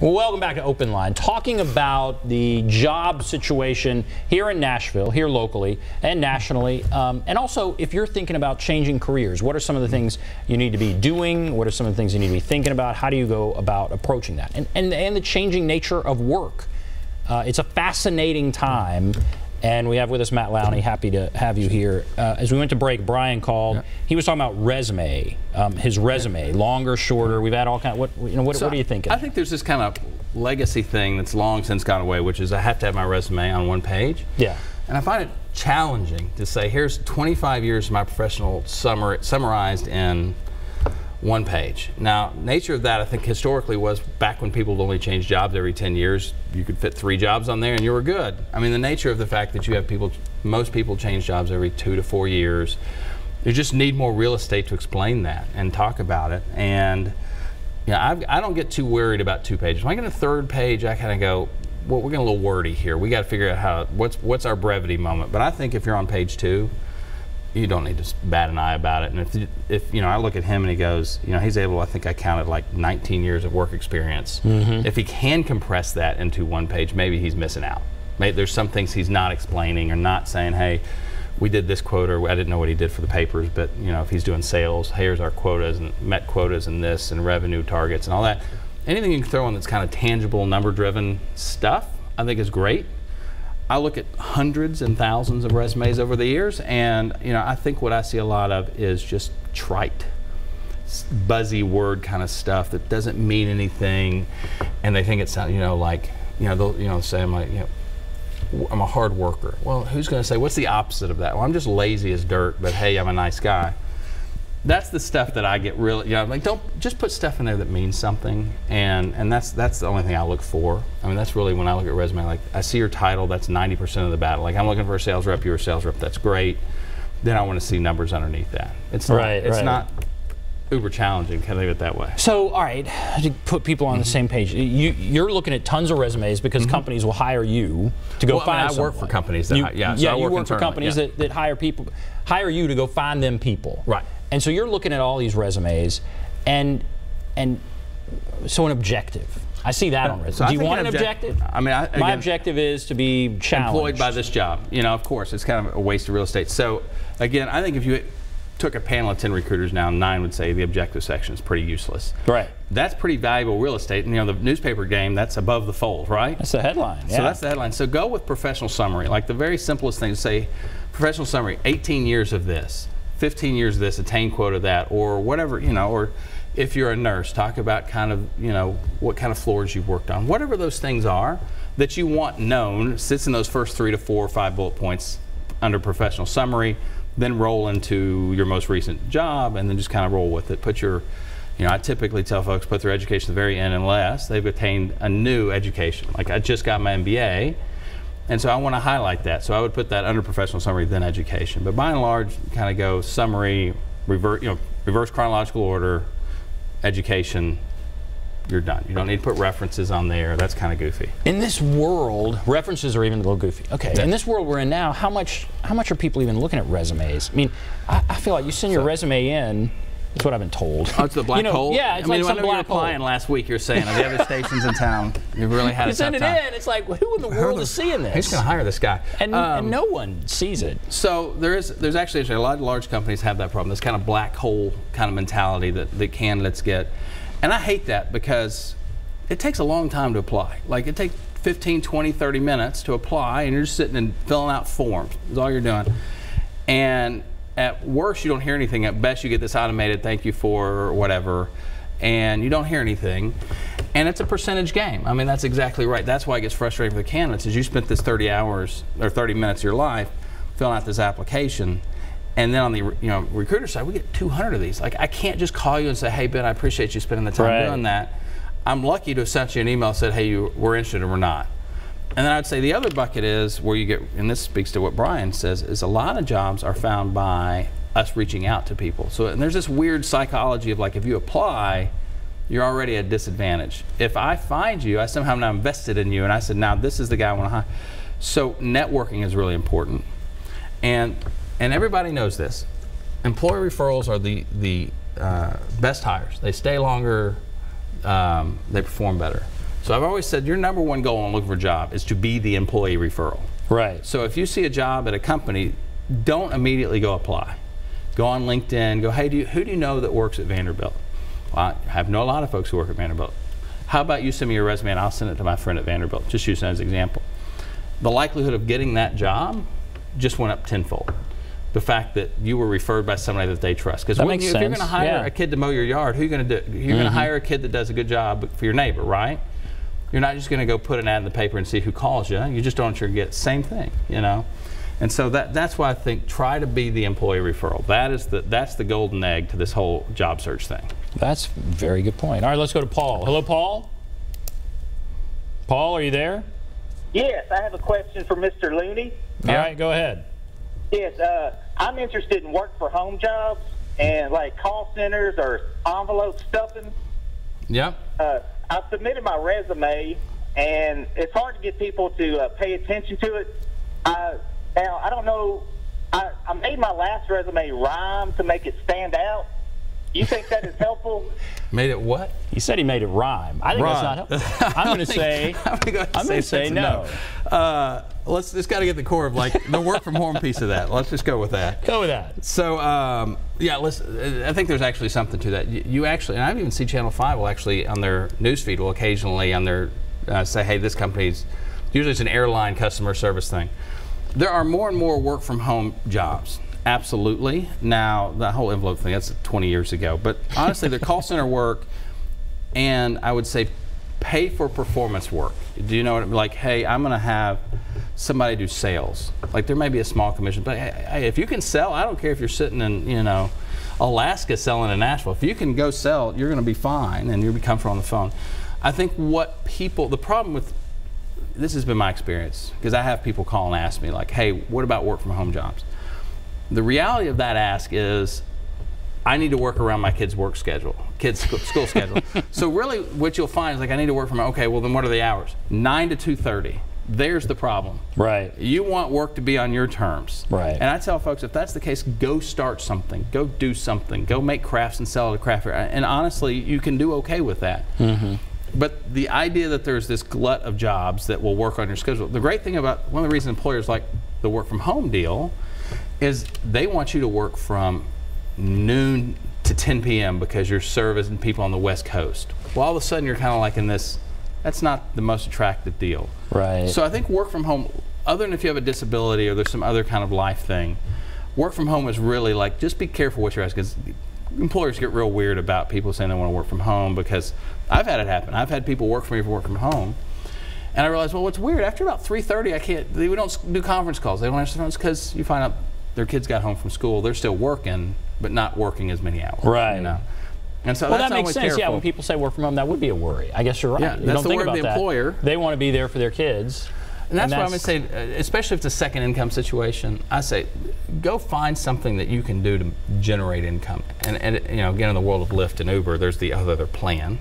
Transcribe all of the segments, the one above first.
Well, welcome back to OpenLine, talking about the job situation here in Nashville, here locally and nationally, and also if you're thinking about changing careers, what are some of the things you need to be doing? What are some of the things you need to be thinking about? How do you go about approaching that? And the changing nature of work. It's a fascinating time. And we have with us Matt Lowney. Happy to have you here. As we went to break, Brian called. Yeah. He was talking about resume, his resume, longer, shorter. We've had all kind of what are you thinking? I think there's this kind of legacy thing that's long since gone away, which is I have to have my resume on one page. Yeah. And I find it challenging to say, here's 25 years of my professional summarized in one page. Now, nature of that, I think historically was back when people would only change jobs every 10 years, you could fit 3 jobs on there and you were good. I mean, the nature of the fact that you have most people change jobs every 2 to 4 years, you just need more real estate to explain that and talk about it. And yeah, I don't get too worried about 2 pages. When I get a 3rd page, I kind of go, well, we're getting a little wordy here. We got to figure out what's our brevity moment. But I think if you're on page 2, you don't need to bat an eye about it. And if I look at him and he goes, he's able, I think I counted like 19 years of work experience. Mm-hmm. If he can compress that into 1 page, maybe he's missing out. Maybe there's some things he's not explaining or not saying, hey, we did this quota, or I didn't know what he did for the papers, but if he's doing sales, here's our quotas and met quotas and this and revenue targets and all that. Anything you can throw in that's kind of tangible, number-driven stuff, I think is great. I look at hundreds and thousands of resumes over the years, and I think what I see a lot of is just trite, buzzy word kind of stuff that doesn't mean anything, and they think it sounds, they'll say I'm a hard worker. Well, who's going to say what's the opposite of that? Well, I'm just lazy as dirt, but hey, I'm a nice guy. That's the stuff that I get really, don't just put stuff in there that means something, and that's the only thing I look for. I mean, that's really when I look at resume, like I see your title, that's 90% of the battle. Like I'm looking for a sales rep, you're a sales rep, that's great. Then I want to see numbers underneath that. It's not uber challenging, can I leave it that way. So, all right, to put people on the same page, you're looking at tons of resumes because companies will hire you to go find someone. I work for companies that you work for companies that hire you to go find them people. Right. And so you're looking at all these resumes, and so an objective. I see that on resume. So do you want an objective? I mean, my objective is to be challenged. Employed by this job. Of course, it's kind of a waste of real estate. So again, I think if you took a panel of 10 recruiters now, 9 would say the objective section is pretty useless. Right. That's pretty valuable real estate. And the newspaper game, that's above the fold, right? That's the headline. So that's the headline. So go with professional summary. Like the very simplest thing to say, professional summary, 18 years of this. 15 years of this, attain quota that, or whatever, or if you're a nurse, talk about kind of, what kind of floors you've worked on. Whatever those things are that you want known sits in those first 3 to 4 or 5 bullet points under professional summary, then roll into your most recent job and then just kind of roll with it. Put your, I typically tell folks put their education at the very end unless they've attained a new education. Like I just got my MBA. And so I want to highlight that. So I would put that under professional summary, then education. But by and large, kind of go summary, reverse chronological order, education, you're done. You don't need to put references on there. That's kind of goofy. In this world, references are even a little goofy. Okay, in this world we're in now, how much are people even looking at resumes? I mean, I feel like you send your resume in, that's what I've been told. Oh, it's the black hole? Yeah, it's like some black hole. Applying last week, you're saying, the other stations in town, you've really had a tough time. You send it in, it's like, who in the world is seeing this? Who's going to hire this guy? And no one sees it. So there's actually a lot of large companies have that problem, this kind of black hole kind of mentality that candidates get. And I hate that because it takes a long time to apply. Like it takes 15, 20, 30 minutes to apply, and you're just sitting and filling out forms. That's all you're doing. And at worst, you don't hear anything. At best, you get this automated thank you for whatever, and you don't hear anything. And it's a percentage game. I mean, that's exactly right. That's why it gets frustrating for the candidates is you spent this 30 hours or 30 minutes of your life filling out this application, and then on the recruiter side, we get 200 of these. Like, I can't just call you and say, hey, Ben, I appreciate you spending the time doing that. I'm lucky to have sent you an email that said, hey, we're interested or we're not. And then I'd say the other bucket is where you get, and this speaks to what Brian says, is a lot of jobs are found by us reaching out to people. So and there's this weird psychology of like, if you apply, you're already at a disadvantage. If I find you, I somehow now invested in you, and I said, now this is the guy I want to hire. So networking is really important. And everybody knows this. Employee referrals are the best hires. They stay longer, they perform better. So I've always said your number one goal when looking for a job is to be the employee referral. Right. So if you see a job at a company, don't immediately go apply. Go on LinkedIn, go, hey, who do you know that works at Vanderbilt? Well, I know a lot of folks who work at Vanderbilt. How about you send me your resume and I'll send it to my friend at Vanderbilt, just use that as an example. The likelihood of getting that job just went up tenfold. The fact that you were referred by somebody that they trust. Because if you're going to hire a kid to mow your yard, who are you going to do? You're going to hire a kid that does a good job for your neighbor, right? You're not just going to go put an ad in the paper and see who calls you. You just don't want you to get the same thing, you know? And so that's why I think try to be the employee referral. That's the golden egg to this whole job search thing. That's a very good point. All right, let's go to Paul. Hello, Paul? Paul, are you there? Yes, I have a question for Mr. Lowney. All right, go ahead. Yes, I'm interested in work-for-home jobs and like call centers or envelope stuffing. Yep. I submitted my resume, and it's hard to get people to pay attention to it. Now, I don't know. I made my last resume rhyme to make it stand out. Do you think that is helpful? Made it what? He said he made it rhyme. I think that's not helpful. I'm going to say no. Let's just got to get the core of like the work from home piece of that. Let's just go with that. Go with that. So yeah, I think there's actually something to that. You actually, and I've even seen Channel 5 will actually on their newsfeed will occasionally on their say, hey, this company's usually it's an airline customer service thing. There are more and more work from home jobs. Absolutely. Now, the whole envelope thing, that's 20 years ago. But honestly, they're call center work, and I would say pay for performance work. Do you know what I mean? Like, hey, I'm going to have somebody do sales. Like, there may be a small commission, but hey, if you can sell, I don't care if you're sitting in, you know, Alaska selling in Nashville. If you can go sell, you're going to be fine, and you'll be comfortable on the phone. I think what people, the problem with, this has been my experience, because I have people call and ask me, like, hey, what about work from home jobs? The reality of that ask is, I need to work around my kid's work schedule, kid's school schedule. So really what you'll find is like, I need to work from home. Okay, well then what are the hours? 9 to 2:30. There's the problem. Right. You want work to be on your terms. Right. And I tell folks, if that's the case, go start something. Go do something. Go make crafts and sell at a craft fair. And honestly, you can do okay with that. Mm-hmm. But the idea that there's this glut of jobs that will work on your schedule, the great thing about, one of the reasons employers like the work from home deal is they want you to work from noon to 10 p.m. because you're servicing people on the West Coast. Well, all of a sudden you're kind of like in this, that's not the most attractive deal. Right. So I think work from home, other than if you have a disability or there's some other kind of life thing, work from home is really like, just be careful what you're asking, because employers get real weird about people saying they want to work from home, because I've had it happen. I've had people work for me for work from home. And I realized, well, what's weird, after about 3:30, we don't do conference calls. They don't answer the phones because you find out their kids got home from school. They're still working, but not working as many hours. Right. You know? And so well, that's that makes sense. careful. Yeah, when people say work from home, that would be a worry. I guess you're right. Yeah, you that's don't the think worry about of the that. employer. They want to be there for their kids. And that's what I'm going to say, especially if it's a second income situation, I say go find something that you can do to generate income. And you know, again, in the world of Lyft and Uber, there's the other plan.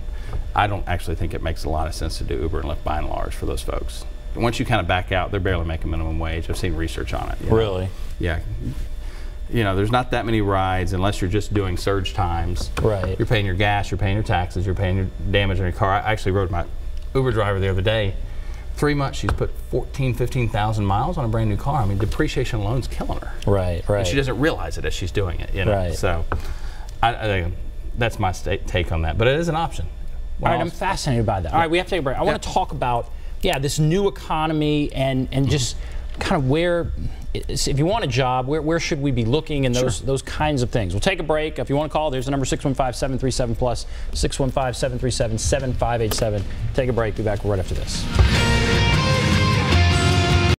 I don't actually think it makes a lot of sense to do Uber and Lyft by and large for those folks. Once you kind of back out, they're barely making minimum wage. I've seen research on it. Really? Yeah. You know, there's not that many rides unless you're just doing surge times. Right. You're paying your gas, you're paying your taxes, you're paying your damage on your car. I actually rode my Uber driver the other day. 3 months, she's put 15,000 miles on a brand new car. I mean, depreciation alone's killing her. Right, right. And she doesn't realize it as she's doing it, you know. Right. So, I that's my take on that. But it is an option. All right, I'm fascinated by that. All right, we have to take a break. I want to talk about, this new economy and just kind of where, if you want a job, where should we be looking and those kinds of things. We'll take a break. If you want to call, there's the number 615-737-PLUS, 615-737-7587. Take a break. Be back right after this.